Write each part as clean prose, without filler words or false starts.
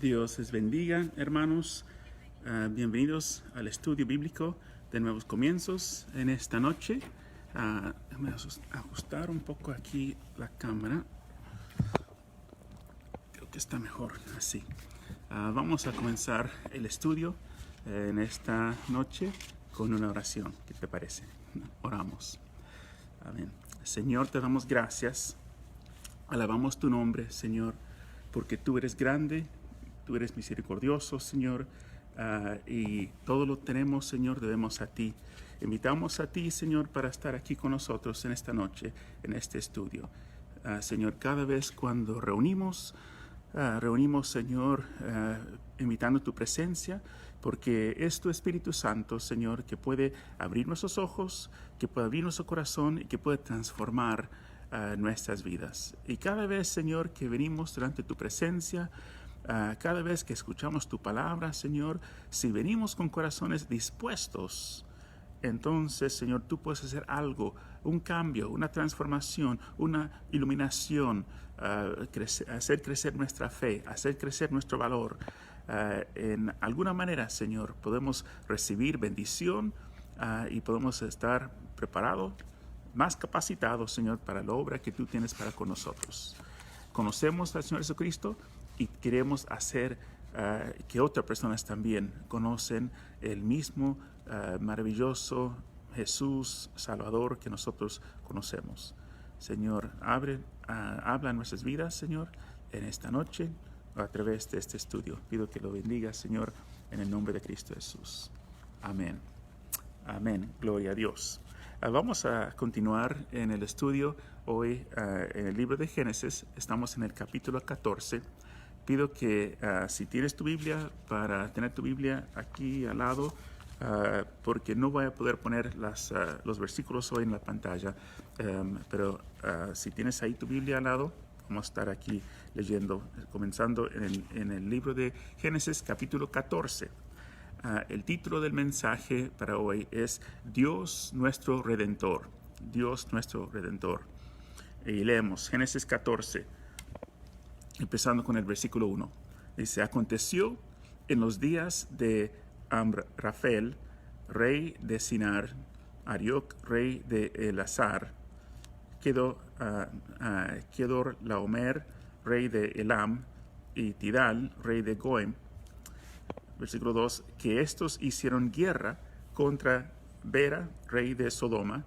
Dios les bendiga, hermanos. Bienvenidos al estudio bíblico de Nuevos Comienzos en esta noche. Déjame ajustar un poco aquí la cámara. Creo que está mejor así. Vamos a comenzar el estudio en esta noche con una oración. ¿Qué te parece? Oramos. Amén. Señor, te damos gracias. Alabamos tu nombre, Señor, porque tú eres grande, tú eres misericordioso, Señor, y todo lo tenemos, Señor, debemos a ti. Invitamos a ti, Señor, para estar aquí con nosotros en esta noche, en este estudio. Señor, cada vez cuando reunimos, Señor, invitando tu presencia, porque es tu Espíritu Santo, Señor, que puede abrir nuestros ojos, que puede abrir nuestro corazón y que puede transformar nuestras vidas. Y cada vez, Señor, que venimos delante de tu presencia, cada vez que escuchamos tu palabra, Señor, si venimos con corazones dispuestos, entonces, Señor, tú puedes hacer algo, un cambio, una transformación, una iluminación, hacer crecer nuestra fe, hacer crecer nuestro valor. En alguna manera, Señor, podemos recibir bendición y podemos estar preparados, más capacitados, Señor, para la obra que tú tienes para con nosotros. Conocemos al Señor Jesucristo y queremos hacer que otras personas también conocen el mismo maravilloso Jesús Salvador que nosotros conocemos. Señor, habla en nuestras vidas, Señor, en esta noche a través de este estudio. Pido que lo bendiga, Señor, en el nombre de Cristo Jesús. Amén. Amén. Gloria a Dios. Vamos a continuar en el estudio hoy en el libro de Génesis. Estamos en el capítulo 14. Pido que si tienes tu Biblia, para tener tu Biblia aquí al lado, porque no voy a poder poner los versículos hoy en la pantalla, pero si tienes ahí tu Biblia al lado, vamos a estar aquí leyendo, comenzando en el libro de Génesis capítulo 14. El título del mensaje para hoy es Dios nuestro Redentor. Dios nuestro Redentor. Y leemos Génesis 14, empezando con el versículo 1. Dice, aconteció en los días de Amrafel, rey de Sinar, Arioc, rey de Elazar, Kedorlaomer, rey de Elam, y Tidal, rey de Goim. Versículo 2, que estos hicieron guerra contra Bera, rey de Sodoma,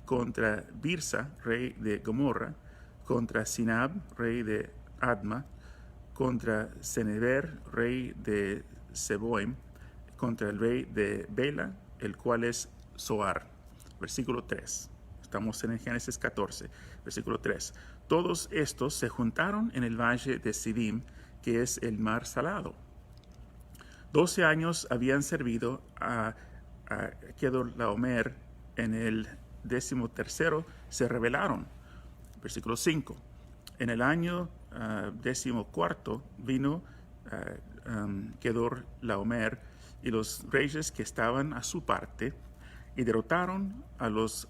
contra Birsa, rey de Gomorra, contra Sinab, rey de Adma, contra Seneber, rey de Seboim, contra el rey de Bela, el cual es Zoar. Versículo 3. Estamos en el Génesis 14, versículo 3. Todos estos se juntaron en el valle de Sidim, que es el mar salado. 12 años habían servido a Kedorlaomer. En el 13º se rebelaron. Versículo 5. En el año 14 vino Kedorlaomer y los reyes que estaban a su parte y derrotaron a los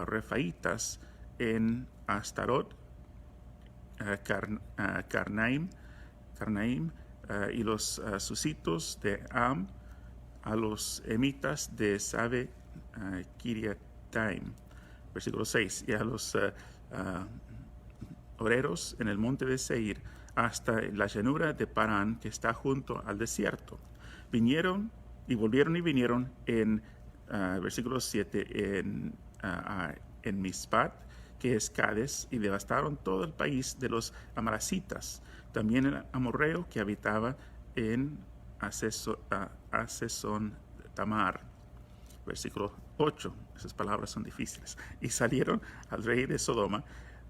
refaitas en Astarot, Carnaim, y los susitos de Am, a los emitas de Sabe Kiriataim. Versículo 6. Y a los obreros en el monte de Seir, hasta la llanura de Parán, que está junto al desierto. Vinieron y vinieron en versículo 7 en Mispat, que es Cades, y devastaron todo el país de los amalecitas. También el amorreo que habitaba en Asesón Tamar. Versículo 8. Esas palabras son difíciles. Y salieron al rey de Sodoma,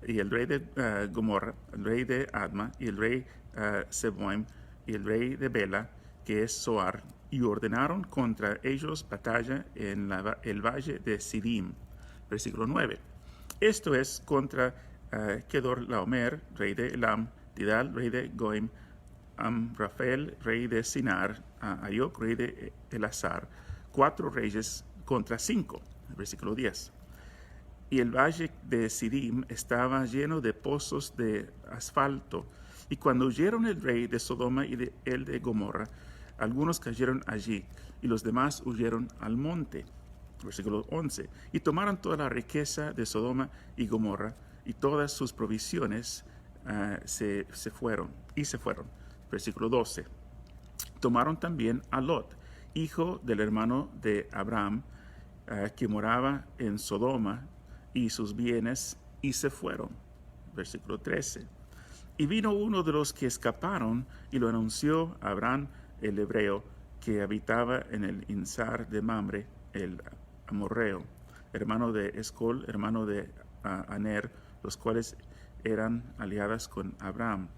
y el rey de Gomorra, el rey de Adma, y el rey Seboim, y el rey de Bela, que es Zoar, y ordenaron contra ellos batalla en el valle de Sidim. Versículo 9. Esto es contra Kedorlaomer, rey de Elam, Tidal, rey de Goim, Amrafel, rey de Sinar, Arioc, rey de Elazar, 4 reyes contra 5. Versículo 10. Y el valle de Sidim estaba lleno de pozos de asfalto Y cuando huyeron el rey de Sodoma y el de Gomorra, algunos cayeron allí, y los demás huyeron al monte. Versículo 11. Y tomaron toda la riqueza de Sodoma y Gomorra, y todas sus provisiones se fueron. Versículo 12. Tomaron también a Lot, hijo del hermano de Abraham, que moraba en Sodoma, y sus bienes, y se fueron. Versículo 13. Y vino uno de los que escaparon y lo anunció a Abraham el hebreo, que habitaba en el Insar de Mamre, el amorreo, hermano de Escol, hermano de Aner, los cuales eran aliadas con Abraham.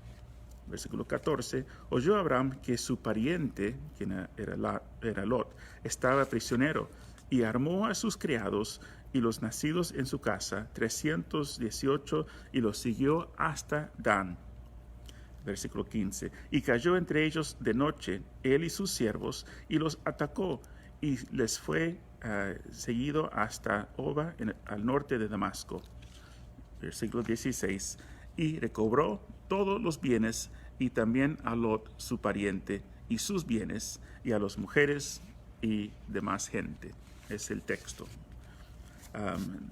Versículo 14. Oyó Abraham que su pariente, quien era Lot, estaba prisionero, y armó a sus criados y los nacidos en su casa, 318, y los siguió hasta Dan. Versículo 15. Y cayó entre ellos de noche, él y sus siervos, y los atacó, y les fue seguido hasta Oba, al norte de Damasco. Versículo 16. Y recobró todos los bienes, y también a Lot, su pariente, y sus bienes, y a las mujeres y demás gente. Es el texto.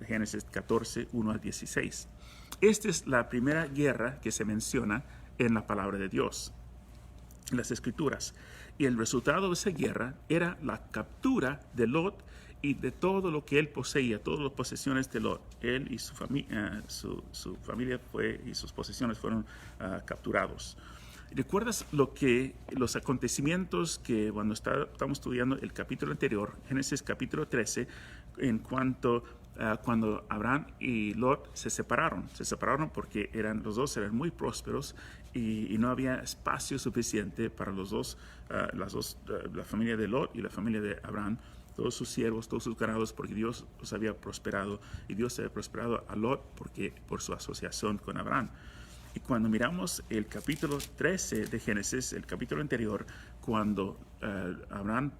Génesis 14, 1 al 16. Esta es la primera guerra que se menciona en la palabra de Dios, en las Escrituras. Y el resultado de esa guerra era la captura de Lot y de todo lo que él poseía, todas las posesiones de Lot. Él y su familia y sus posesiones fueron capturados. ¿Recuerdas los acontecimientos que cuando estamos estudiando el capítulo anterior, Génesis capítulo 13, en cuanto cuando Abraham y Lot se separaron porque los dos eran muy prósperos y no había espacio suficiente para los dos, la familia de Lot y la familia de Abraham, todos sus siervos, todos sus ganados, porque Dios los había prosperado, y Dios había prosperado a Lot por su asociación con Abraham. Y cuando miramos el capítulo 13 de Génesis, el capítulo anterior, cuando Abraham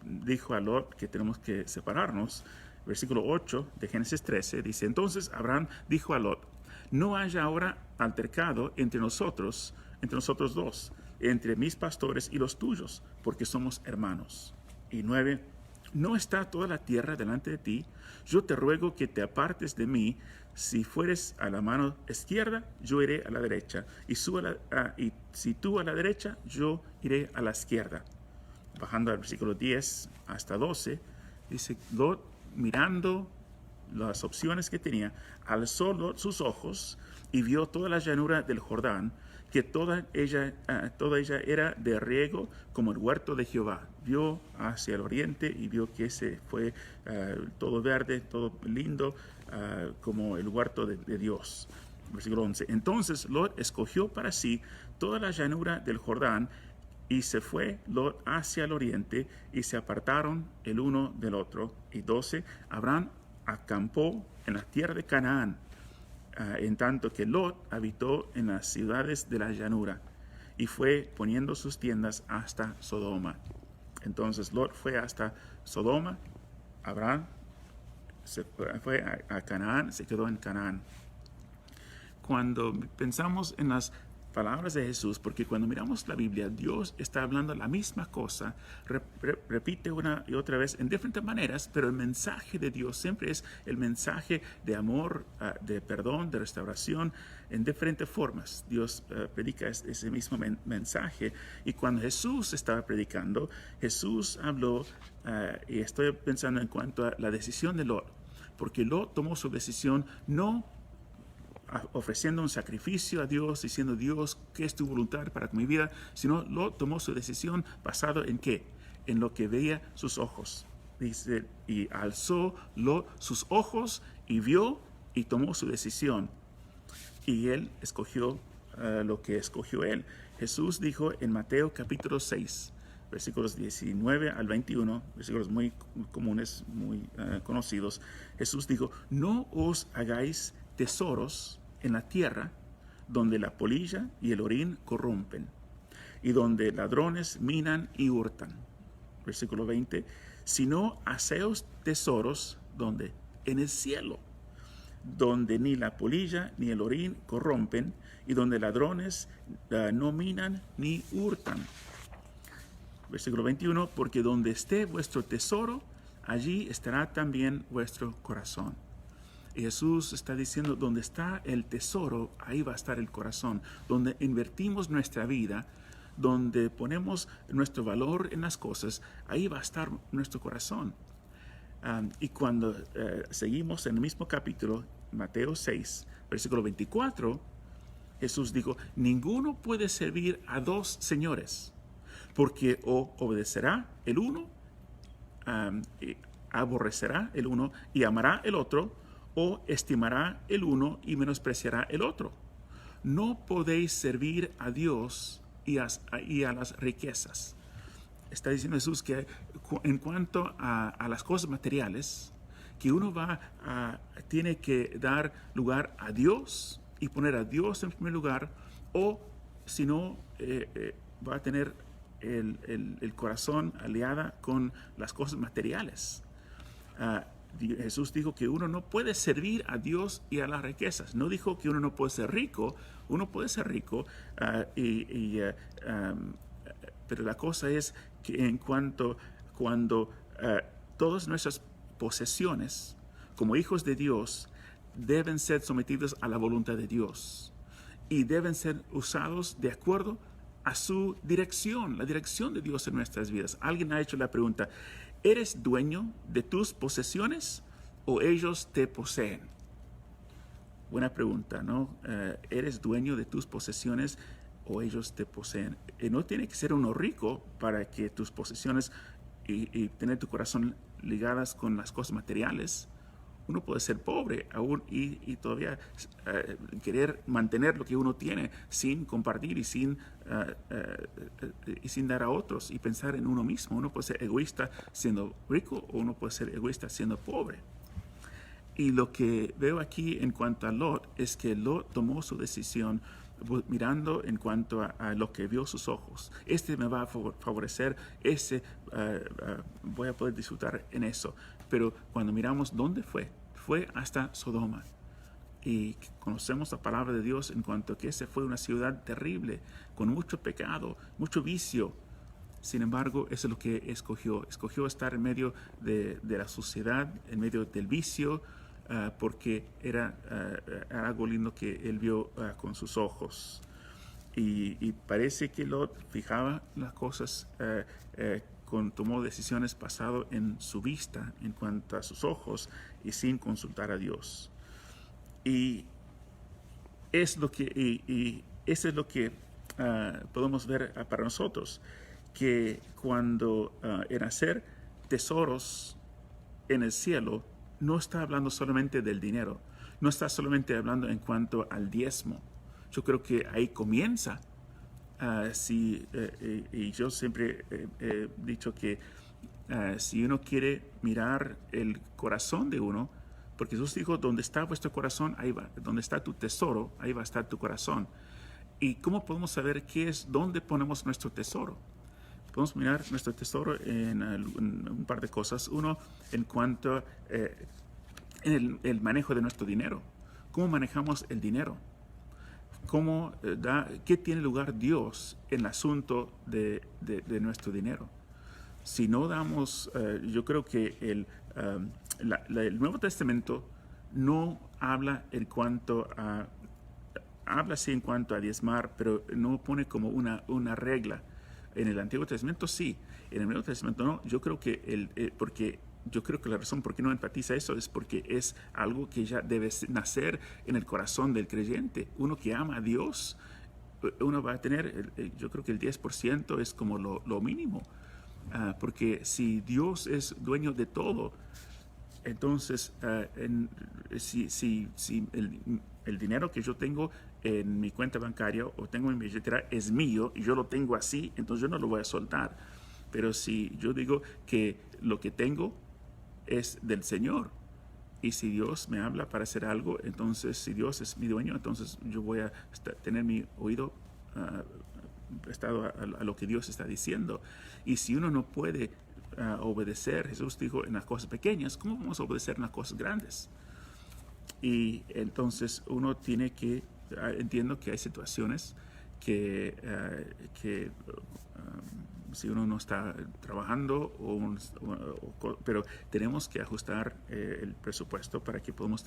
dijo a Lot que tenemos que separarnos, versículo 8 de Génesis 13, dice: entonces Abraham dijo a Lot: no haya ahora altercado entre nosotros dos, entre mis pastores y los tuyos, porque somos hermanos. Y 9, ¿no está toda la tierra delante de ti? Yo te ruego que te apartes de mí. Si fueres a la mano izquierda, yo iré a la derecha. Y si tú a la derecha, yo iré a la izquierda. Bajando al versículo 10 hasta 12, dice: Lot, mirando las opciones que tenía, alzó Lot sus ojos y vio toda la llanura del Jordán, que toda ella era de riego como el huerto de Jehová. Vio hacia el oriente y vio que se fue todo verde, todo lindo, como el huerto de Dios. Versículo 11. Entonces Lot escogió para sí toda la llanura del Jordán, y se fue Lot hacia el oriente, y se apartaron el uno del otro. Y 12. Abraham acampó en la tierra de Canaán, en tanto que Lot habitó en las ciudades de la llanura, y fue poniendo sus tiendas hasta Sodoma. Entonces Lot fue hasta Sodoma, Abraham se fue a Canaán, se quedó en Canaán. Cuando pensamos en las palabras de Jesús, porque cuando miramos la Biblia, Dios está hablando la misma cosa, repite una y otra vez en diferentes maneras, pero el mensaje de Dios siempre es el mensaje de amor, de perdón, de restauración, en diferentes formas. Dios predica ese mismo mensaje, y cuando Jesús estaba predicando, Jesús habló, y estoy pensando en cuanto a la decisión de Lot, porque Lot tomó su decisión no ofreciendo un sacrificio a Dios, diciendo: Dios, ¿qué es tu voluntad para mi vida? Sino Lot tomó su decisión basado en ¿qué? En lo que veía sus ojos. Dice: y alzó Lot sus ojos y vio y tomó su decisión. Y él escogió lo que escogió él. Jesús dijo en Mateo capítulo 6, versículos 19 al 21, versículos muy comunes, muy conocidos. Jesús dijo: no os hagáis tesoros en la tierra, donde la polilla y el orín corrompen, y donde ladrones minan y hurtan. Versículo 20, sino haceos tesoros, ¿dónde? En el cielo, donde ni la polilla ni el orín corrompen, y donde ladrones no minan ni hurtan. Versículo 21, porque donde esté vuestro tesoro, allí estará también vuestro corazón. Y Jesús está diciendo, donde está el tesoro, ahí va a estar el corazón. Donde invertimos nuestra vida, donde ponemos nuestro valor en las cosas, ahí va a estar nuestro corazón. Y cuando seguimos en el mismo capítulo, Mateo 6, versículo 24, Jesús dijo, ninguno puede servir a dos señores, porque o obedecerá el uno, aborrecerá el uno y amará el otro, o estimará el uno y menospreciará el otro. No podéis servir a Dios y a las riquezas. Está diciendo Jesús que en cuanto a las cosas materiales, que uno tiene que dar lugar a Dios y poner a Dios en primer lugar, o si no, va a tener el corazón aliada con las cosas materiales. Jesús dijo que uno no puede servir a Dios y a las riquezas. No dijo que uno no puede ser rico. Uno puede ser rico, pero la cosa es que cuando todas nuestras posesiones como hijos de Dios deben ser sometidos a la voluntad de Dios y deben ser usados de acuerdo a su dirección, la dirección de Dios en nuestras vidas. Alguien ha hecho la pregunta, ¿eres dueño de tus posesiones o ellos te poseen? Buena pregunta, ¿no? ¿Eres dueño de tus posesiones o ellos te poseen? No tiene que ser uno rico para que tus posesiones y tener tu corazón ligadas con las cosas materiales. Uno puede ser pobre aún y todavía querer mantener lo que uno tiene sin compartir y sin dar a otros y pensar en uno mismo. Uno puede ser egoísta siendo rico o uno puede ser egoísta siendo pobre. Y lo que veo aquí en cuanto a Lot es que Lot tomó su decisión mirando en cuanto a lo que vio sus ojos. Me va a favorecer, voy a poder disfrutar en eso. Pero cuando miramos dónde fue hasta Sodoma. Y conocemos la palabra de Dios en cuanto a que esa fue una ciudad terrible, con mucho pecado, mucho vicio. Sin embargo, eso es lo que escogió. Escogió estar en medio de la suciedad, en medio del vicio, porque era algo lindo que él vio con sus ojos. Y parece que Lot fijaba las cosas, tomó decisiones basado en su vista, en cuanto a sus ojos, y sin consultar a Dios. Y eso es lo que podemos ver para nosotros, que cuando en hacer tesoros en el cielo, no está hablando solamente del dinero, no está solamente hablando en cuanto al diezmo. Yo creo que ahí comienza. Y yo siempre he dicho que si uno quiere mirar el corazón de uno, porque Jesús dijo, donde está vuestro corazón, ahí va, donde está tu tesoro, ahí va a estar tu corazón. ¿Y cómo podemos saber dónde ponemos nuestro tesoro? Podemos mirar nuestro tesoro en un par de cosas. Uno, en cuanto en el manejo de nuestro dinero. ¿Cómo manejamos el dinero? ¿Qué tiene lugar Dios en el asunto de nuestro dinero? Si no damos, yo creo que el Nuevo Testamento no habla habla sí en cuanto a diezmar, pero no pone como una regla. En el Antiguo Testamento sí, en el Nuevo Testamento no. Yo creo que la razón por qué no enfatiza eso es porque es algo que ya debe nacer en el corazón del creyente. Uno que ama a Dios, uno va a tener, yo creo que el 10% es como lo mínimo. Porque si Dios es dueño de todo, entonces si el dinero que yo tengo en mi cuenta bancaria o tengo en mi billetera es mío y yo lo tengo así, entonces yo no lo voy a soltar. Pero si yo digo que lo que tengo es del Señor y si Dios me habla para hacer algo, entonces si Dios es mi dueño, entonces yo voy a tener mi oído prestado a lo que Dios está diciendo. Y si uno no puede obedecer, Jesús dijo, en las cosas pequeñas, ¿cómo vamos a obedecer en las cosas grandes? Y entonces uno tiene que, entiendo que hay situaciones que si uno no está trabajando, pero tenemos que ajustar el presupuesto para que podamos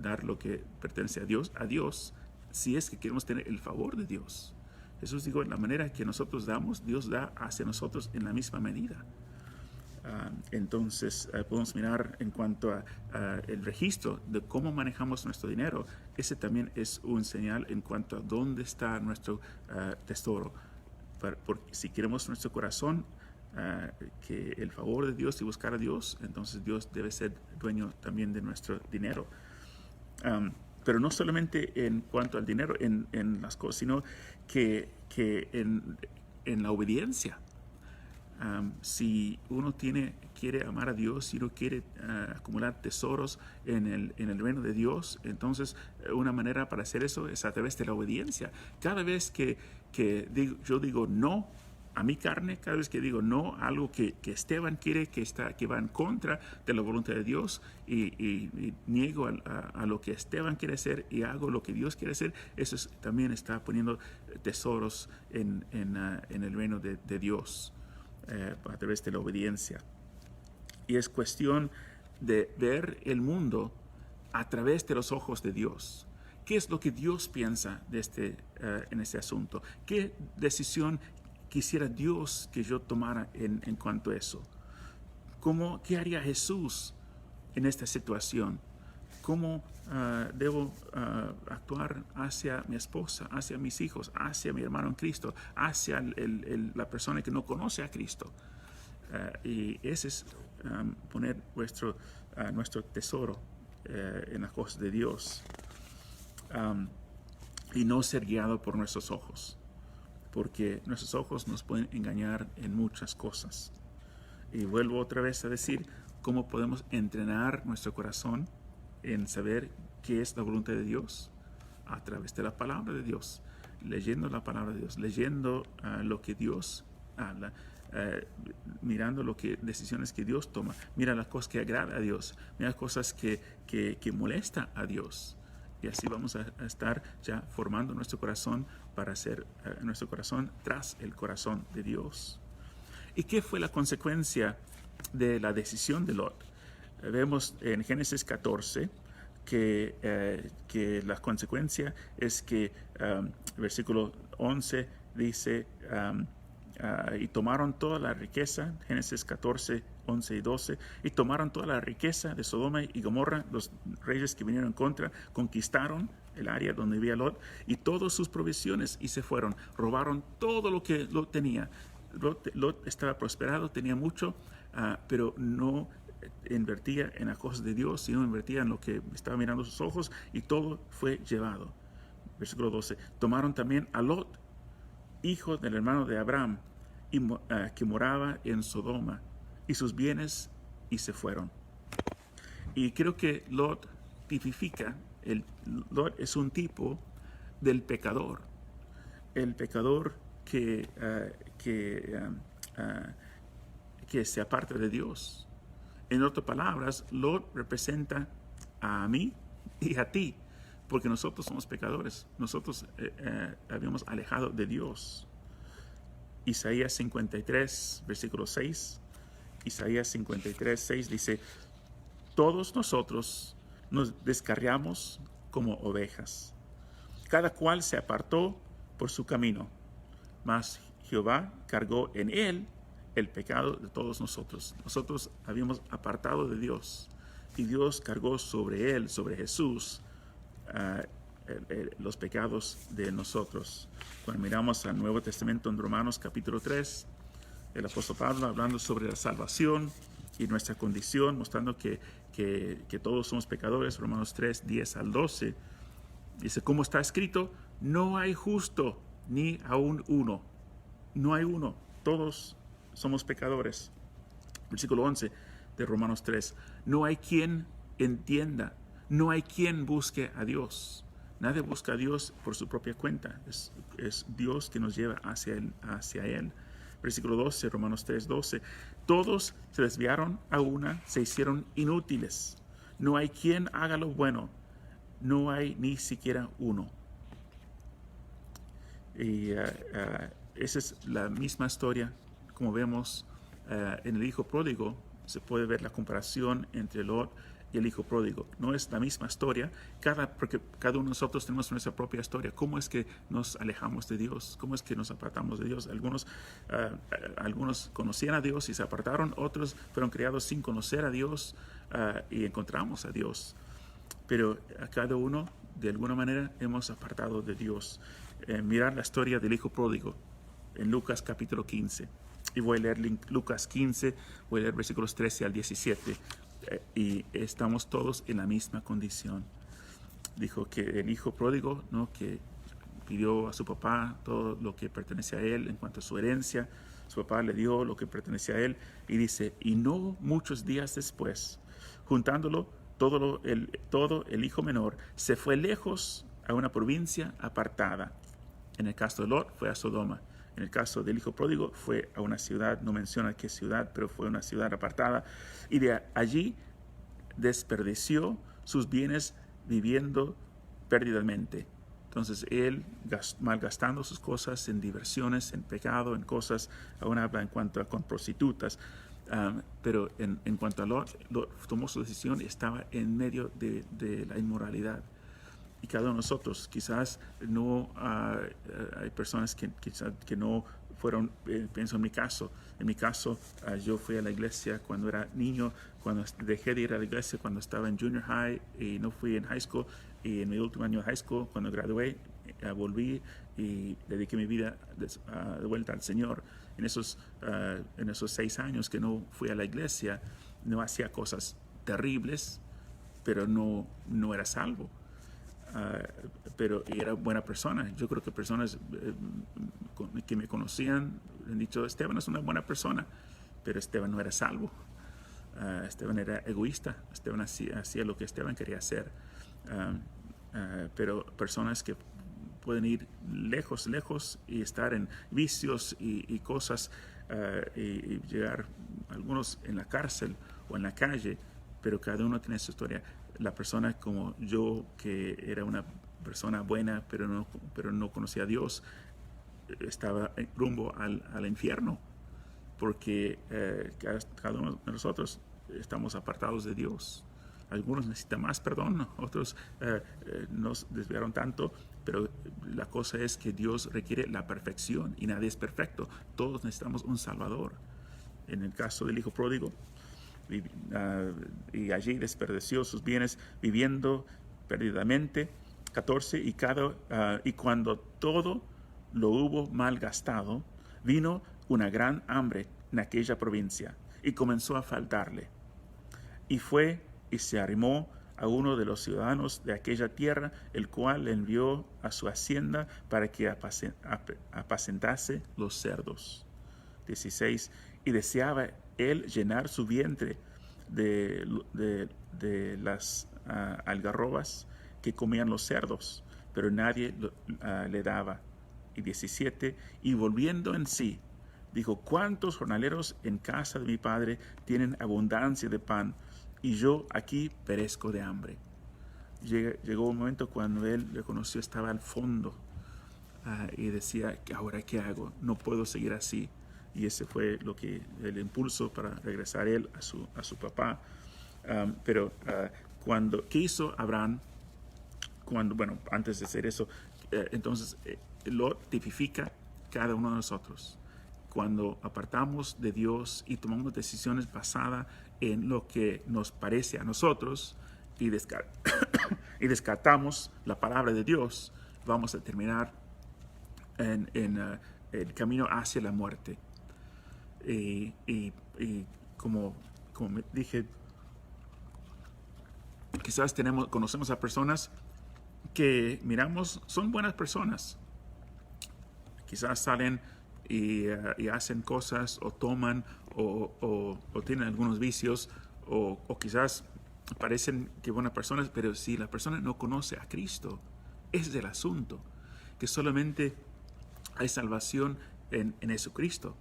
dar lo que pertenece a Dios, si es que queremos tener el favor de Dios. Jesús dijo, en la manera que nosotros damos, Dios da hacia nosotros en la misma medida. Entonces podemos mirar en cuanto a el registro de cómo manejamos nuestro dinero. Ese también es un señal en cuanto a dónde está nuestro tesoro. Porque si queremos nuestro corazón, que el favor de Dios y buscar a Dios, entonces Dios debe ser dueño también de nuestro dinero. Pero no solamente en cuanto al dinero, en las cosas, sino que en la obediencia. Si uno quiere amar a Dios, si uno quiere acumular tesoros en el reino de Dios, entonces una manera para hacer eso es a través de la obediencia. Cada vez que yo digo no a mi carne, cada vez que digo no a algo que Esteban quiere, que va en contra de la voluntad de Dios, y niego a lo que Esteban quiere hacer y hago lo que Dios quiere hacer, eso también está poniendo tesoros en el reino de Dios. A través de la obediencia. Y es cuestión de ver el mundo a través de los ojos de Dios. ¿Qué es lo que Dios piensa en este asunto? ¿Qué decisión quisiera Dios que yo tomara en cuanto a eso? ¿Qué haría Jesús en esta situación? ¿Cómo debo actuar hacia mi esposa, hacia mis hijos, hacia mi hermano en Cristo, hacia la persona que no conoce a Cristo? Y ese es poner nuestro tesoro en las cosas de Dios, y no ser guiado por nuestros ojos, porque nuestros ojos nos pueden engañar en muchas cosas. Y vuelvo otra vez a decir cómo podemos entrenar nuestro corazón en saber qué es la voluntad de Dios a través de la palabra de Dios, leyendo la palabra de Dios, leyendo lo que Dios habla, mirando decisiones que Dios toma, mira las cosas que agrada a Dios, mira las cosas que molesta a Dios, y así vamos a estar ya formando nuestro corazón para hacer nuestro corazón tras el corazón de Dios. ¿Y qué fue la consecuencia de la decisión de Lot? Vemos en Génesis 14 que la consecuencia es que versículo 11 dice, y tomaron toda la riqueza, Génesis 14, 11 y 12, y tomaron toda la riqueza de Sodoma y Gomorra, los reyes que vinieron en contra, conquistaron el área donde vivía Lot y todas sus provisiones y se fueron, robaron todo lo que Lot tenía. Lot estaba prosperado, tenía mucho, pero no invertía en las cosas de Dios, sino invertía en lo que estaba mirando sus ojos, y todo fue llevado. Versículo 12, tomaron también a Lot, hijo del hermano de Abraham, que moraba en Sodoma, y sus bienes, y se fueron. Y creo que Lot tipifica, Lot es un tipo del pecador, el pecador que se aparta de Dios. En otras palabras, Lot representa a mí y a ti, porque nosotros somos pecadores, nosotros habíamos alejado de Dios. Isaías 53, versículo 6, Isaías 53, 6 dice, todos nosotros nos descarriamos como ovejas, cada cual se apartó por su camino, mas Jehová cargó en él el pecado de todos nosotros. Nosotros habíamos apartado de Dios y Dios cargó sobre él, sobre Jesús, los pecados de nosotros. Cuando miramos al Nuevo Testamento en Romanos capítulo 3, el apóstol Pablo hablando sobre la salvación y nuestra condición, mostrando que todos somos pecadores, Romanos 3, 10 al 12, dice, como está escrito, no hay justo ni aún uno, no hay uno, todos somos pecadores. Versículo 11 de Romanos 3, no hay quien entienda, no hay quien busque a Dios. Nadie busca a Dios por su propia cuenta, es Dios que nos lleva hacia Él. Versículo 12, Romanos 3, 12, todos se desviaron a una, se hicieron inútiles. No hay quien haga lo bueno, no hay ni siquiera uno. Y esa es la misma historia, como vemos en el hijo pródigo. Se puede ver la comparación entre Lot y el hijo pródigo. No es la misma historia, porque cada uno de nosotros tenemos nuestra propia historia. ¿Cómo es que nos alejamos de Dios? ¿Cómo es que nos apartamos de Dios? Algunos conocían a Dios y se apartaron, otros fueron criados sin conocer a Dios y encontramos a Dios. Pero a cada uno, de alguna manera, hemos apartado de Dios. Mirar la historia del hijo pródigo en Lucas capítulo 15. Y voy a leer Lucas 15, voy a leer versículos 13 al 17. Y estamos todos en la misma condición. Dijo que el hijo pródigo, ¿no?, que pidió a su papá todo lo que pertenece a él en cuanto a su herencia. Su papá le dio lo que pertenecía a él. Y dice, y no muchos días después, juntándolo todo el hijo menor, se fue lejos a una provincia apartada. En el caso de Lot fue a Sodoma. En el caso del hijo pródigo fue a una ciudad, no menciona qué ciudad, pero fue una ciudad apartada. Y de allí desperdició sus bienes viviendo perdidamente. Entonces él, malgastando sus cosas en diversiones, en pecado, en cosas, aún habla en cuanto a con prostitutas. Pero en cuanto a Lot tomó su decisión y estaba en medio de la inmoralidad. Y cada uno de nosotros, quizás no hay personas que quizás que no fueron, pienso en mi caso, yo fui a la iglesia cuando era niño, cuando dejé de ir a la iglesia cuando estaba en junior high y no fui en high school, y en mi último año de high school, cuando gradué, volví y dediqué mi vida de vuelta al Señor. En esos 6 años que no fui a la iglesia, no hacía cosas terribles, pero no era salvo. Pero era buena persona. Yo creo que personas que me conocían han dicho, Esteban es una buena persona, pero Esteban no era salvo. Esteban era egoísta. Esteban hacía lo que Esteban quería hacer. Pero personas que pueden ir lejos y estar en vicios y cosas y llegar algunos en la cárcel o en la calle, pero cada uno tiene su historia. La persona como yo, que era una persona buena, pero no conocía a Dios, estaba rumbo al infierno, porque cada uno de nosotros estamos apartados de Dios. Algunos necesitan más perdón, otros nos desviaron tanto, pero la cosa es que Dios requiere la perfección y nadie es perfecto. Todos necesitamos un Salvador. En el caso del hijo pródigo, y allí desperdició sus bienes viviendo perdidamente. 14, y cuando todo lo hubo malgastado, vino una gran hambre en aquella provincia y comenzó a faltarle. Y fue y se arrimó a uno de los ciudadanos de aquella tierra, el cual le envió a su hacienda para que apacentase los cerdos. 16, y deseaba él llenar su vientre de las algarrobas que comían los cerdos, pero nadie le daba. Y 17, y volviendo en sí, dijo, ¿cuántos jornaleros en casa de mi padre tienen abundancia de pan, y yo aquí perezco de hambre? Llegó un momento cuando él reconoció, estaba al fondo, y decía, ¿ahora qué hago? No puedo seguir así. Y ese fue el impulso para regresar él a su papá. Pero ¿qué hizo Abraham? Antes de hacer eso, entonces lo tipifica cada uno de nosotros. Cuando apartamos de Dios y tomamos decisiones basadas en lo que nos parece a nosotros y descartamos la palabra de Dios, vamos a terminar en el camino hacia la muerte. Y como me dije, quizás conocemos a personas que miramos son buenas personas. Quizás salen y hacen cosas o toman o tienen algunos vicios o quizás parecen que buenas personas, pero si la persona no conoce a Cristo, ese es el asunto, que solamente hay salvación en Jesucristo.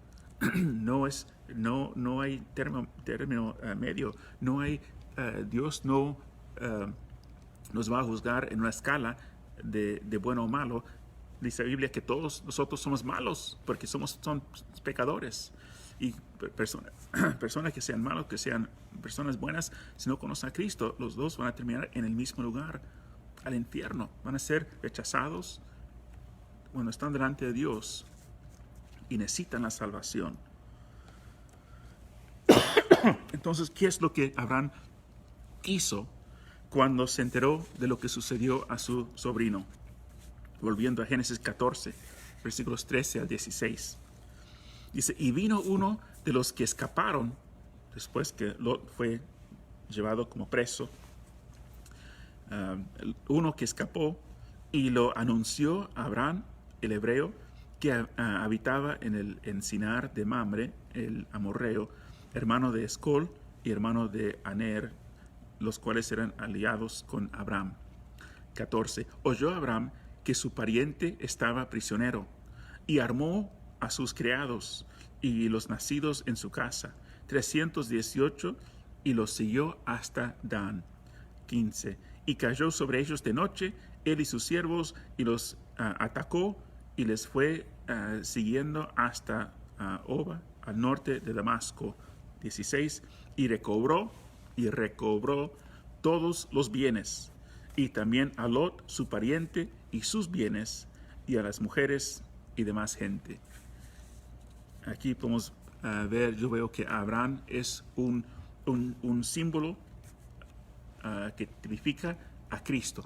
No hay término medio. No hay Dios no nos va a juzgar en una escala de bueno o malo. Dice la Biblia que todos nosotros somos malos porque son pecadores. Y personas que sean malos, que sean personas buenas, si no conocen a Cristo, los dos van a terminar en el mismo lugar, al infierno. Van a ser rechazados cuando están delante de Dios y necesitan la salvación. Entonces, ¿qué es lo que Abraham hizo cuando se enteró de lo que sucedió a su sobrino? Volviendo a Génesis 14, versículos 13 al 16. Dice, y vino uno de los que escaparon después que Lot fue llevado como preso, uno que escapó y lo anunció a Abraham, el hebreo, que habitaba en el encinar de Mamre, el amorreo, hermano de Escol y hermano de Aner, los cuales eran aliados con Abraham. 14. Oyó Abraham que su pariente estaba prisionero y armó a sus criados y los nacidos en su casa, 318, y los siguió hasta Dan. 15. Y cayó sobre ellos de noche, él y sus siervos, y los atacó, y les fue siguiendo hasta Oba, al norte de Damasco. 16. Y recobró todos los bienes, y también a Lot, su pariente, y sus bienes, y a las mujeres y demás gente. Aquí podemos ver, yo veo que Abraham es un símbolo que tipifica a Cristo.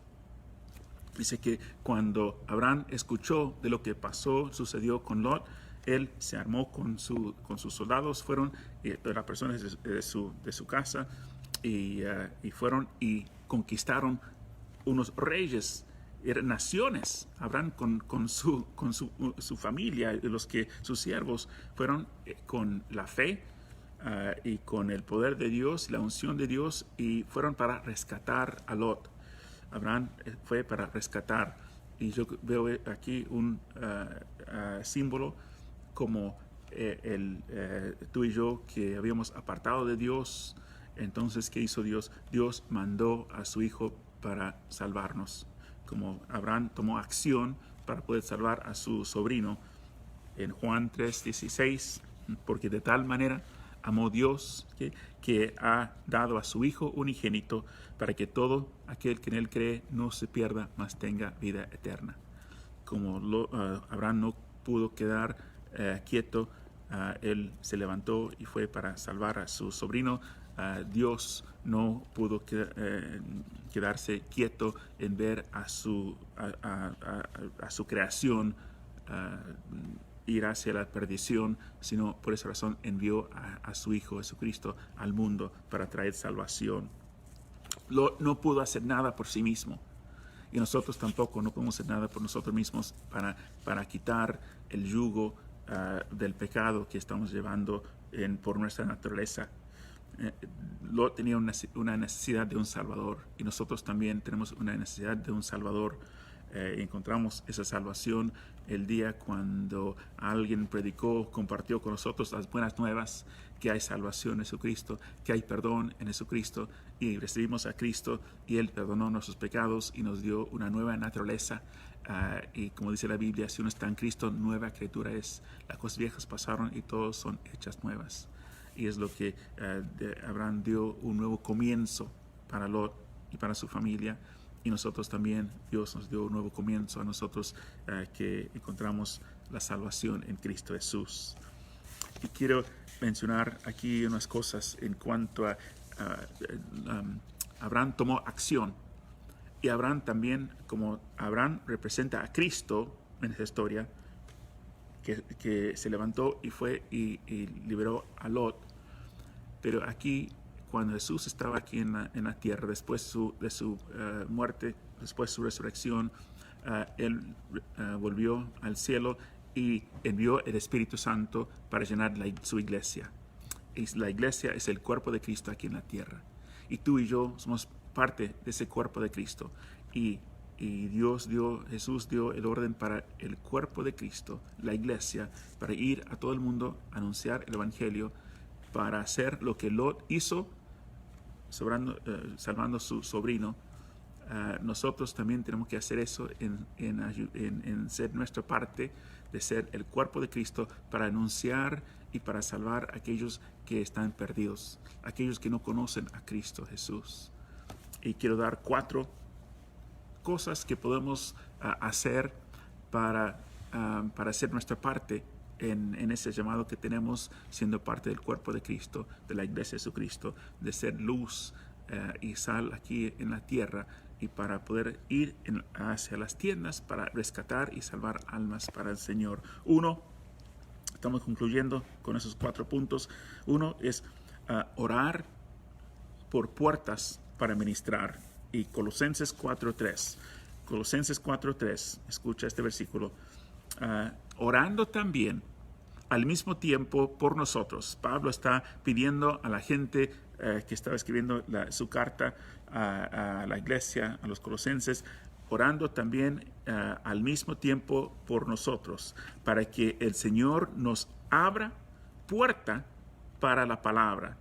Dice que cuando Abraham escuchó de lo que sucedió con Lot, él se armó con sus soldados, fueron las personas de su casa y fueron y conquistaron unos reyes, naciones. Abraham con su familia, sus siervos fueron con la fe y con el poder de Dios, la unción de Dios, y fueron para rescatar a Lot. Abraham fue para rescatar, y yo veo aquí un símbolo como tú y yo que habíamos apartado de Dios. Entonces, ¿qué hizo Dios? Dios mandó a su Hijo para salvarnos. Como Abraham tomó acción para poder salvar a su sobrino en Juan 3:16, porque de tal manera amó Dios que ha dado a su Hijo unigénito para que todo aquel que en él cree no se pierda, mas tenga vida eterna. Como Abraham no pudo quedar quieto, él se levantó y fue para salvar a su sobrino. Dios no pudo quedarse quieto en ver a su creación ir hacia la perdición, sino por esa razón envió a su Hijo Jesucristo al mundo para traer salvación. No pudo hacer nada por sí mismo, y nosotros tampoco no podemos hacer nada por nosotros mismos para quitar el yugo del pecado que estamos llevando por nuestra naturaleza. Lot tenía una necesidad de un Salvador, y nosotros también tenemos una necesidad de un Salvador. Encontramos esa salvación el día cuando alguien compartió con nosotros las buenas nuevas, que hay salvación en Jesucristo, que hay perdón en Jesucristo, y recibimos a Cristo y Él perdonó nuestros pecados y nos dio una nueva naturaleza. Y como dice la Biblia, si uno está en Cristo, nueva criatura es. Las cosas viejas pasaron y todas son hechas nuevas. Y es lo que Abraham dio un nuevo comienzo para Lot y para su familia. Y nosotros también, Dios nos dio un nuevo comienzo a nosotros, que encontramos la salvación en Cristo Jesús. Y quiero mencionar aquí unas cosas en cuanto a Abraham tomó acción. Y Abraham también, como Abraham representa a Cristo en esta historia, que se levantó y fue y liberó a Lot. Pero aquí, cuando Jesús estaba aquí en la tierra, después de su muerte, después de su resurrección, Él volvió al cielo y envió el Espíritu Santo para llenar su iglesia. Y la iglesia es el cuerpo de Cristo aquí en la tierra. Y tú y yo somos parte de ese cuerpo de Cristo. Y Jesús dio el orden para el cuerpo de Cristo, la iglesia, para ir a todo el mundo, anunciar el Evangelio, para hacer lo que Lot hizo, salvando a su sobrino, nosotros también tenemos que hacer eso en ser nuestra parte, de ser el cuerpo de Cristo para anunciar y para salvar a aquellos que están perdidos, aquellos que no conocen a Cristo Jesús. Y quiero dar 4 cosas que podemos hacer para hacer nuestra parte en ese llamado que tenemos, siendo parte del cuerpo de Cristo, de la iglesia de Jesucristo, de ser luz y sal aquí en la tierra, y para poder ir hacia las tiendas para rescatar y salvar almas para el Señor. Estamos concluyendo con esos 4 puntos. 1 es orar por puertas para ministrar. Y Colosenses 4:3. Colosenses 4:3. Escucha este versículo. Orando también al mismo tiempo por nosotros. Pablo está pidiendo a la gente que estaba escribiendo su carta a la iglesia, a los colosenses, orando también al mismo tiempo por nosotros, para que el Señor nos abra puerta para la palabra,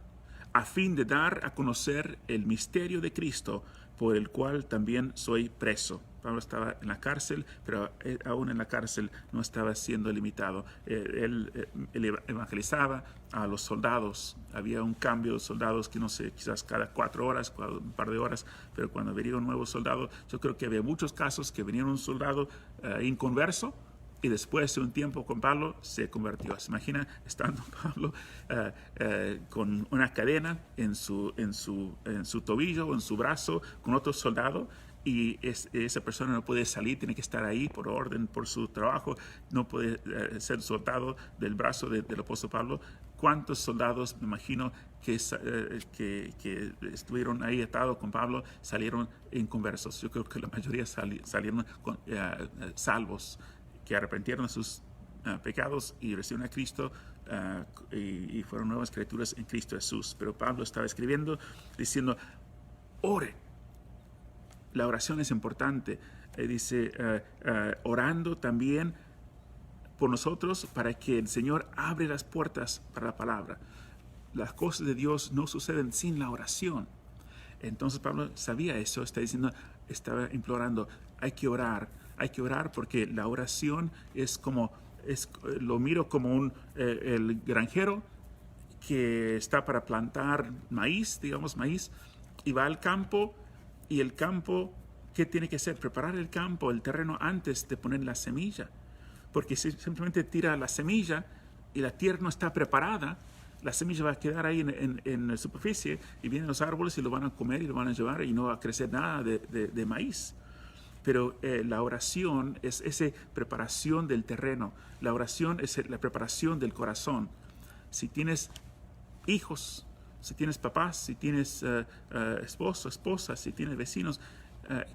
a fin de dar a conocer el misterio de Cristo, por el cual también soy preso. Pablo estaba en la cárcel, pero aún en la cárcel no estaba siendo limitado. Él evangelizaba a los soldados. Había un cambio de soldados que no sé, quizás cada 4 horas, un par de horas, pero cuando venía un nuevo soldado, yo creo que había muchos casos que venía un soldado inconverso, y después de un tiempo con Pablo se convirtió. Se imagina estando Pablo con una cadena en su tobillo o en su brazo con otro soldado, y esa persona no puede salir, tiene que estar ahí por orden, por su trabajo, no puede ser soldado del brazo del apóstol Pablo. ¿Cuántos soldados, me imagino, que estuvieron ahí atados con Pablo, salieron inconversos? Yo creo que la mayoría salieron salvos, que arrepintieron de sus pecados y recibieron a Cristo y fueron nuevas criaturas en Cristo Jesús. Pero Pablo estaba escribiendo diciendo, ore. La oración es importante. Dice, orando también por nosotros para que el Señor abre las puertas para la palabra. Las cosas de Dios no suceden sin la oración. Entonces Pablo sabía eso, estaba implorando, hay que orar porque la oración lo miro como el granjero que está para plantar maíz, y va al campo, y el campo, ¿qué tiene que hacer? Preparar el campo, el terreno, antes de poner la semilla. Porque si simplemente tira la semilla y la tierra no está preparada, la semilla va a quedar ahí en la superficie, y vienen los árboles y lo van a comer y lo van a llevar, y no va a crecer nada de maíz. Pero la oración es esa preparación del terreno. La oración es la preparación del corazón. Si tienes hijos, si tienes papás, si tienes esposo, esposa, si tienes vecinos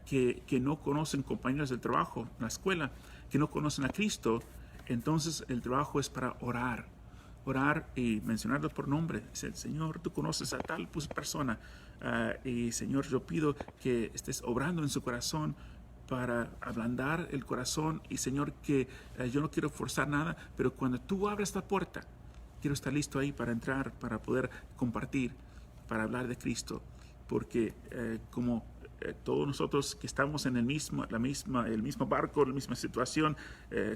que no conocen, compañeros del trabajo, en la escuela, que no conocen a Cristo, entonces el trabajo es para orar y mencionarlo por nombre. Dice, Señor, tú conoces a tal persona, y Señor, yo pido que estés obrando en su corazón para ablandar el corazón, y Señor, que yo no quiero forzar nada, pero cuando tú abres la puerta, quiero estar listo ahí para entrar, para poder compartir, para hablar de Cristo, porque todos nosotros que estamos en el mismo barco, la misma situación,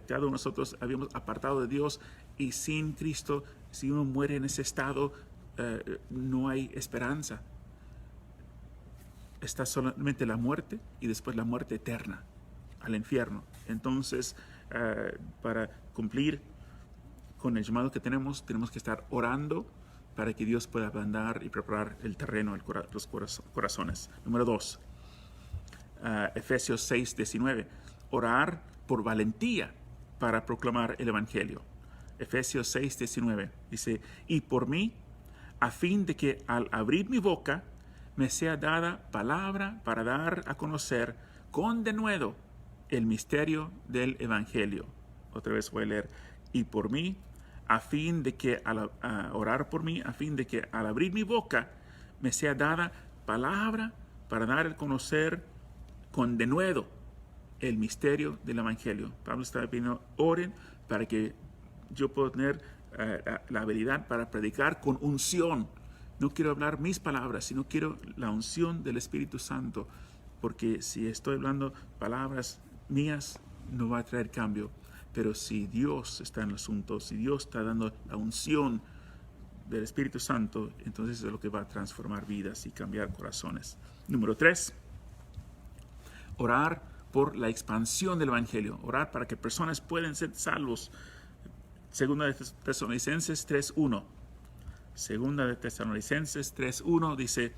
cada uno de nosotros habíamos apartado de Dios, y sin Cristo, si uno muere en ese estado, no hay esperanza. Está solamente la muerte, y después la muerte eterna, al infierno. Entonces, para cumplir con el llamado que tenemos que estar orando para que Dios pueda ablandar y preparar el terreno, los corazones. Número 2, Efesios 6:19. Orar por valentía para proclamar el Evangelio. Efesios 6:19 dice, y por mí, a fin de que al abrir mi boca me sea dada palabra para dar a conocer con denuedo el misterio del Evangelio. Otra vez voy a leer, y por mí, a fin de que orar por mí, a fin de que al abrir mi boca me sea dada palabra para dar a conocer con denuedo el misterio del Evangelio. Pablo está pidiendo, oren para que yo pueda tener la habilidad para predicar con unción. No quiero hablar mis palabras, sino quiero la unción del Espíritu Santo porque si estoy hablando palabras mías, no va a traer cambio. Pero si Dios está en el asunto, si Dios está dando la unción del Espíritu Santo, entonces es lo que va a transformar vidas y cambiar corazones. Número 3, orar por la expansión del Evangelio, orar para que personas puedan ser salvos. Segunda de Tesalonicenses 3:1. Segunda de Tesalonicenses 3:1 dice: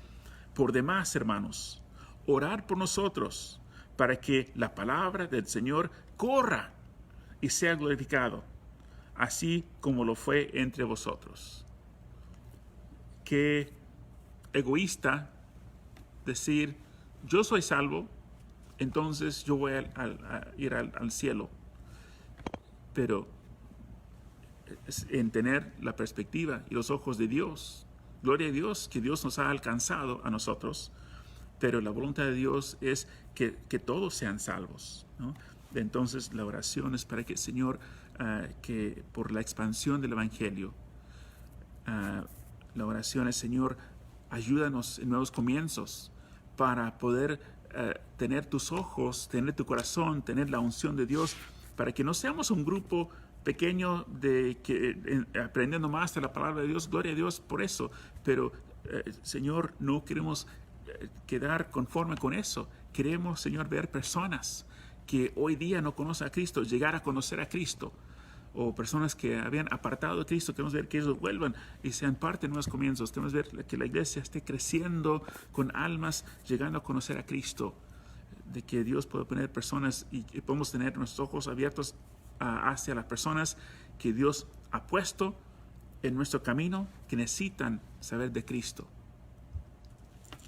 por demás, hermanos, orad por nosotros para que la palabra del Señor corra y sea glorificado, así como lo fue entre vosotros. Qué egoísta decir: yo soy salvo, entonces yo voy a ir al cielo. Pero en tener la perspectiva y los ojos de Dios. Gloria a Dios que Dios nos ha alcanzado a nosotros, pero la voluntad de Dios es que todos sean salvos, ¿no? Entonces la oración es para que el Señor, que por la expansión del Evangelio, la oración es: Señor, ayúdanos en nuevos comienzos para poder tener tus ojos, tener tu corazón, tener la unción de Dios, para que no seamos un grupo pequeño aprendiendo más de la palabra de Dios. Gloria a Dios por eso, pero Señor, no queremos quedar conforme con eso. Queremos, Señor, ver personas que hoy día no conocen a Cristo llegar a conocer a Cristo, o personas que habían apartado de Cristo. Queremos ver que ellos vuelvan y sean parte de nuevos comienzos. Queremos ver que la iglesia esté creciendo con almas llegando a conocer a Cristo, de que Dios pueda poner personas y podemos tener nuestros ojos abiertos hacia las personas que Dios ha puesto en nuestro camino, que necesitan saber de Cristo.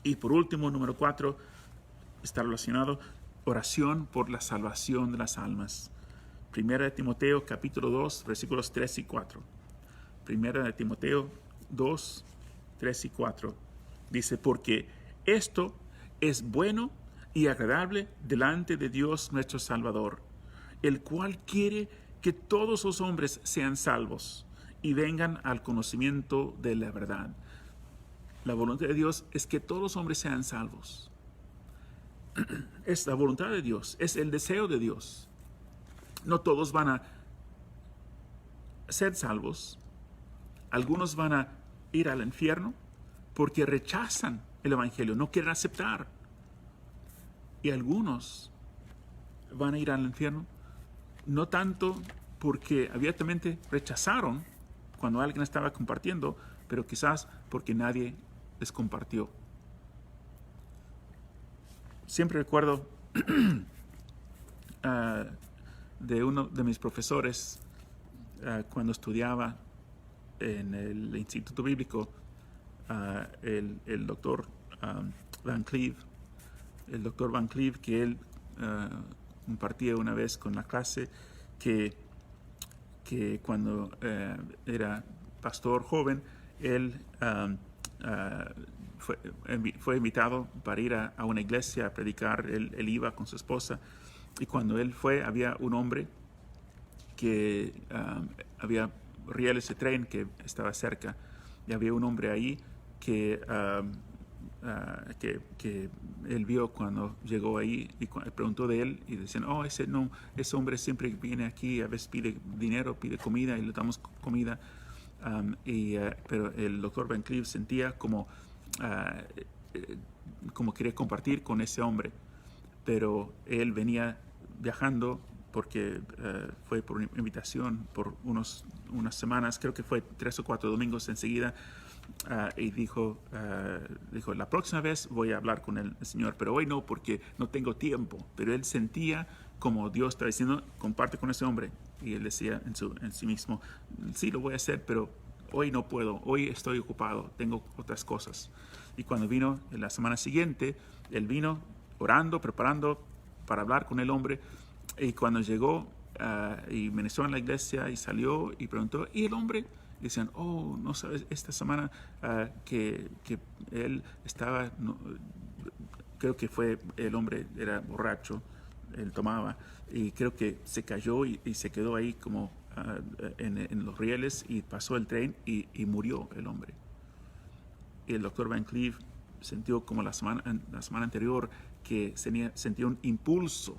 Y por último, número 4, está relacionado: oración por la salvación de las almas. Primera de Timoteo capítulo 2, versículos 3 y 4. Primera de Timoteo 2, 3 y 4. Dice: porque esto es bueno y agradable delante de Dios nuestro Salvador, el cual quiere que todos los hombres sean salvos y vengan al conocimiento de la verdad. La voluntad de Dios es que todos los hombres sean salvos. Es la voluntad de Dios, es el deseo de Dios. No todos van a ser salvos. Algunos van a ir al infierno porque rechazan el Evangelio, no quieren aceptar. Y algunos van a ir al infierno no tanto porque abiertamente rechazaron cuando alguien estaba compartiendo, pero quizás porque nadie les compartió. Siempre recuerdo de uno de mis profesores cuando estudiaba en el Instituto Bíblico, el doctor Van Cleve. El doctor Van Cleve, que él compartía una vez con la clase que cuando era pastor joven, él fue invitado para ir a una iglesia a predicar. Él iba con su esposa, y cuando él fue, había un hombre que había rieles de tren que estaba cerca, y había un hombre ahí que él vio cuando llegó ahí, y preguntó de él, y decían: oh, ese hombre siempre viene aquí, a veces pide dinero, pide comida, y le damos comida. Pero el doctor Van Cleve sentía como quería compartir con ese hombre, pero él venía viajando porque fue por invitación por unas semanas, creo que fue 3 o 4 domingos enseguida. Y dijo, la próxima vez voy a hablar con el Señor, pero hoy no, porque no tengo tiempo. Pero él sentía como Dios estaba diciendo: comparte con ese hombre. Y él decía en sí mismo: sí, lo voy a hacer, pero hoy no puedo, hoy estoy ocupado, tengo otras cosas. Y cuando vino en la semana siguiente, él vino orando, preparando para hablar con el hombre. Y cuando llegó y ministró en la iglesia y salió y preguntó: ¿y el hombre? Decían: oh, no sabes, esta semana que él estaba, creo que fue, el hombre era borracho, él tomaba, y creo que se cayó y se quedó ahí como en los rieles, y pasó el tren y murió el hombre. Y el doctor Van Cleve sintió como la semana anterior que sentía un impulso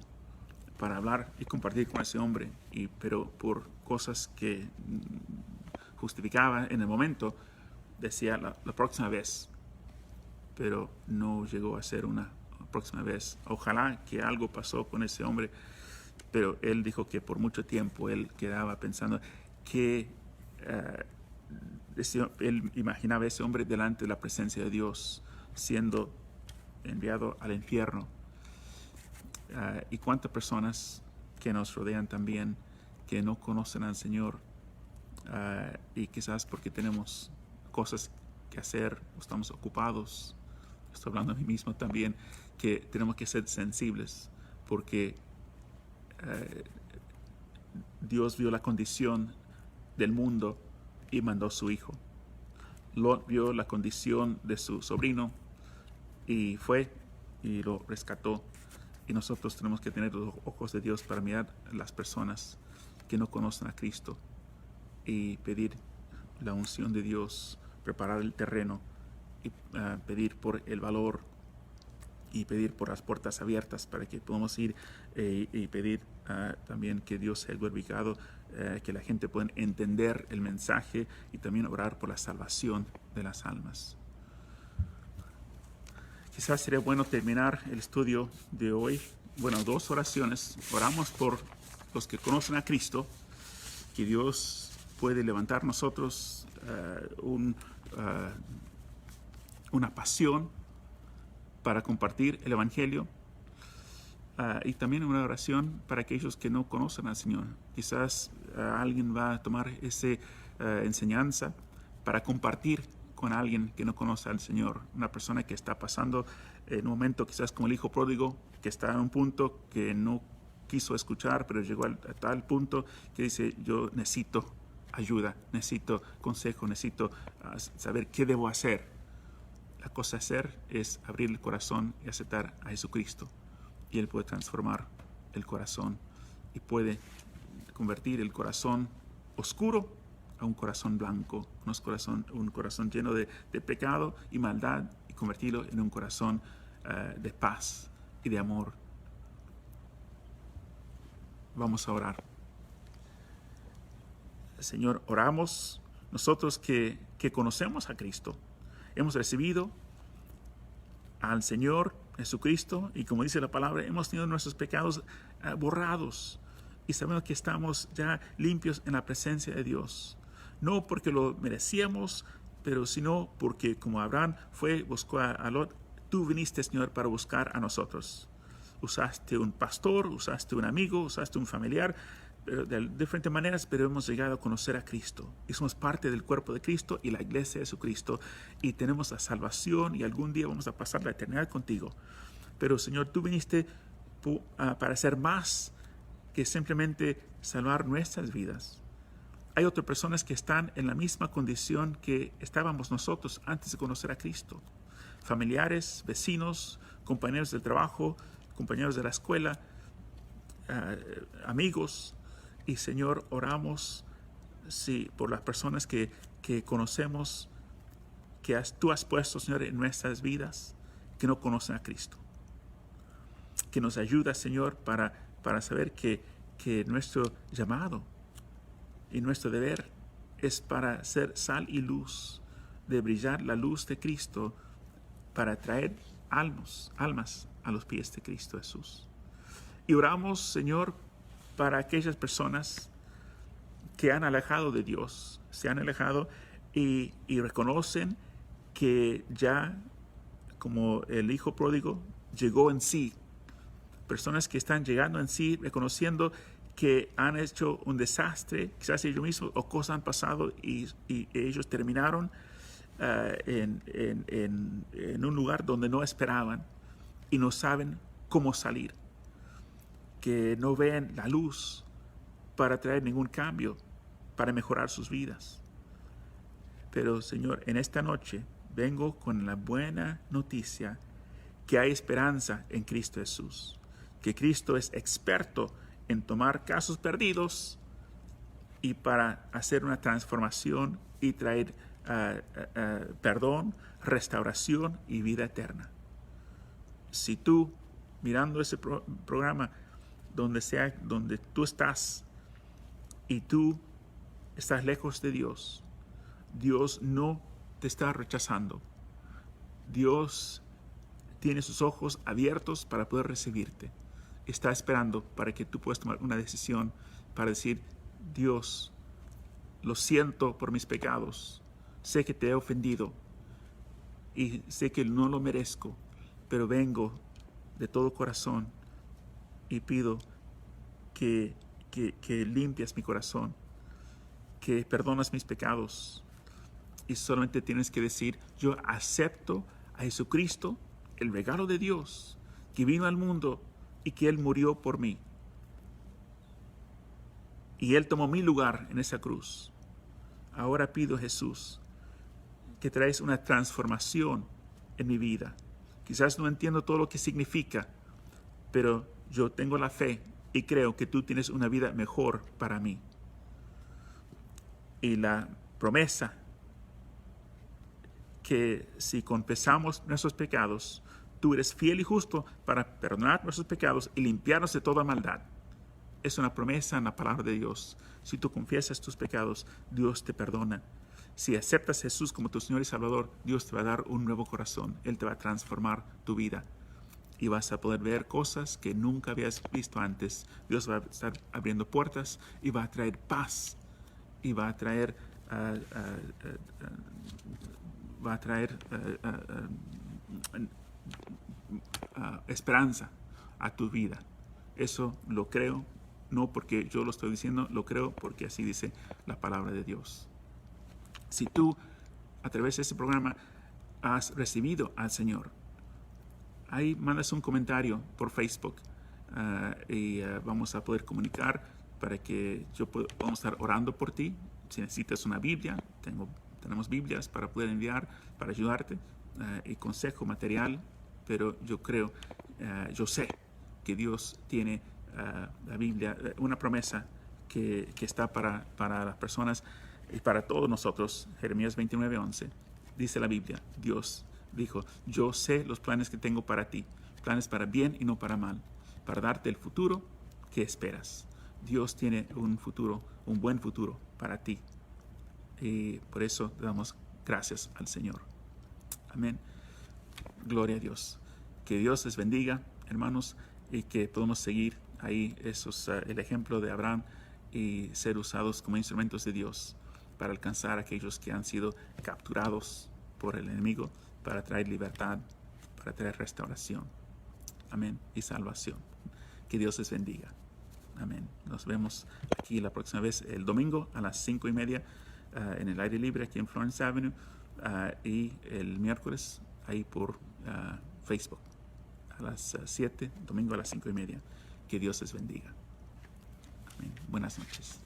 para hablar y compartir con ese hombre, pero por cosas que justificaba en el momento, decía la próxima vez, pero no llegó a ser una próxima vez. Ojalá que algo pasó con ese hombre, pero él dijo que por mucho tiempo él quedaba pensando que él imaginaba a ese hombre delante de la presencia de Dios, siendo enviado al infierno. Y cuántas personas que nos rodean también que no conocen al Señor, y quizás porque tenemos cosas que hacer, estamos ocupados. Estoy hablando a mí mismo también, que tenemos que ser sensibles, porque Dios vio la condición del mundo y mandó a su Hijo. Lot vio la condición de su sobrino y fue y lo rescató. Y nosotros tenemos que tener los ojos de Dios para mirar a las personas que no conocen a Cristo y pedir la unción de Dios, preparar el terreno y pedir por el valor y pedir por las puertas abiertas para que podamos ir y pedir también que Dios sea glorificado, que la gente pueda entender el mensaje y también orar por la salvación de las almas. Quizás sería bueno terminar el estudio de hoy. Bueno, 2 oraciones. Oramos por los que conocen a Cristo, que Dios puede levantar nosotros una pasión para compartir el Evangelio, y también una oración para aquellos que no conocen al Señor. Quizás alguien va a tomar esa enseñanza para compartir con alguien que no conoce al Señor, una persona que está pasando en un momento quizás como el hijo pródigo, que está en un punto que no quiso escuchar, pero llegó a tal punto que dice: yo necesito ayuda, necesito consejo, necesito saber qué debo hacer. La cosa a hacer es abrir el corazón y aceptar a Jesucristo, y Él puede transformar el corazón y puede convertir el corazón oscuro a un corazón blanco, un corazón lleno de pecado y maldad, y convertirlo en un corazón de paz y de amor. Vamos a orar. Señor, oramos nosotros que conocemos a Cristo. Hemos recibido al Señor Jesucristo y, como dice la palabra, hemos tenido nuestros pecados borrados y sabemos que estamos ya limpios en la presencia de Dios. No porque lo merecíamos, pero sino porque, como Abraham buscó a Lot, tú viniste, Señor, para buscar a nosotros. Usaste un pastor, usaste un amigo, usaste un familiar, pero de diferentes maneras, pero hemos llegado a conocer a Cristo y somos parte del cuerpo de Cristo y la iglesia de Jesucristo, y tenemos la salvación y algún día vamos a pasar la eternidad contigo. Pero, Señor, tú viniste para hacer más que simplemente salvar nuestras vidas. Hay otras personas que están en la misma condición que estábamos nosotros antes de conocer a Cristo. Familiares, vecinos, compañeros del trabajo, compañeros de la escuela, amigos. Y, Señor, oramos por las personas que conocemos, que tú has puesto, Señor, en nuestras vidas, que no conocen a Cristo. Que nos ayuda, Señor, para saber que nuestro llamado y nuestro deber es para ser sal y luz, de brillar la luz de Cristo, para traer almas a los pies de Cristo Jesús. Y oramos, Señor, para aquellas personas que han alejado de Dios, se han alejado y reconocen que ya, como el hijo pródigo, llegó en sí. Personas que están llegando en sí, reconociendo que han hecho un desastre, quizás ellos mismos, o cosas han pasado y ellos terminaron en un lugar donde no esperaban y no saben cómo salir, que no ven la luz para traer ningún cambio, para mejorar sus vidas. Pero, Señor, en esta noche vengo con la buena noticia que hay esperanza en Cristo Jesús, que Cristo es experto en tomar casos perdidos y para hacer una transformación y traer perdón, restauración y vida eterna. Si tú mirando ese programa, donde sea, donde tú estás y tú estás lejos de Dios, Dios no te está rechazando. Dios tiene sus ojos abiertos para poder recibirte. Está esperando para que tú puedas tomar una decisión para decir: Dios, lo siento por mis pecados. Sé que te he ofendido y sé que no lo merezco, pero vengo de todo corazón y pido que limpias mi corazón, que perdonas mis pecados. Y solamente tienes que decir: yo acepto a Jesucristo, el regalo de Dios, que vino al mundo y que Él murió por mí. Y Él tomó mi lugar en esa cruz. Ahora pido, Jesús, que traes una transformación en mi vida. Quizás no entiendo todo lo que significa, pero yo tengo la fe y creo que tú tienes una vida mejor para mí. Y la promesa que si confesamos nuestros pecados, tú eres fiel y justo para perdonar nuestros pecados y limpiarnos de toda maldad. Es una promesa en la palabra de Dios. Si tú confiesas tus pecados, Dios te perdona. Si aceptas a Jesús como tu Señor y Salvador, Dios te va a dar un nuevo corazón. Él te va a transformar tu vida. Y vas a poder ver cosas que nunca habías visto antes. Dios va a estar abriendo puertas y va a traer paz. Y va a traer esperanza a tu vida. Eso lo creo, no porque yo lo estoy diciendo, lo creo porque así dice la palabra de Dios. Si tú, a través de este programa, has recibido al Señor, ahí mandas un comentario por Facebook y vamos a poder comunicar para que vamos a estar orando por ti. Si necesitas una Biblia, tenemos Biblias para poder enviar, para ayudarte, y consejo material, pero yo sé que Dios tiene la Biblia, una promesa que está para las personas y para todos nosotros. Jeremías 29:11 dice la Biblia, Dios dijo: yo sé los planes que tengo para ti, planes para bien y no para mal, para darte el futuro que esperas. Dios tiene un buen futuro para ti. Y por eso damos gracias al Señor. Amén. Gloria a Dios. Que Dios les bendiga, hermanos, y que podamos seguir ahí el ejemplo de Abraham y ser usados como instrumentos de Dios para alcanzar a aquellos que han sido capturados por el enemigo, para traer libertad, para traer restauración. Amén. Y salvación. Que Dios les bendiga. Amén. Nos vemos aquí la próxima vez, el domingo a las 5:30 en el aire libre aquí en Florence Avenue, y el miércoles ahí por Facebook a las 7, domingo a las 5:30. Que Dios les bendiga. Amén. Buenas noches.